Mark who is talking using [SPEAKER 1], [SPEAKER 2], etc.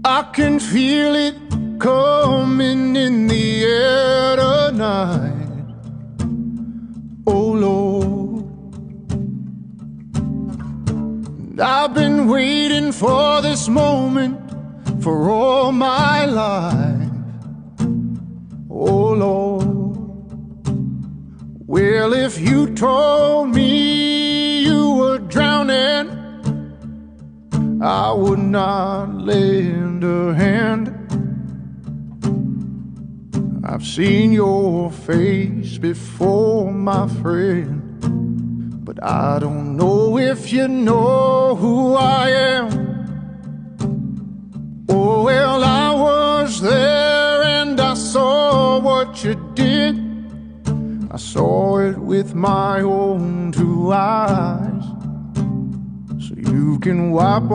[SPEAKER 1] I can feel it coming in the air tonight. Oh Lord, I've been waiting for this moment for all my life. Oh Lord, well, if you told me you were drowning, I would not lend a hand. I've seen your face before, my friend, but I don't know if you know who I am. Oh well, I was there and I saw what you did. I saw it with my own two eyes. So you can wipe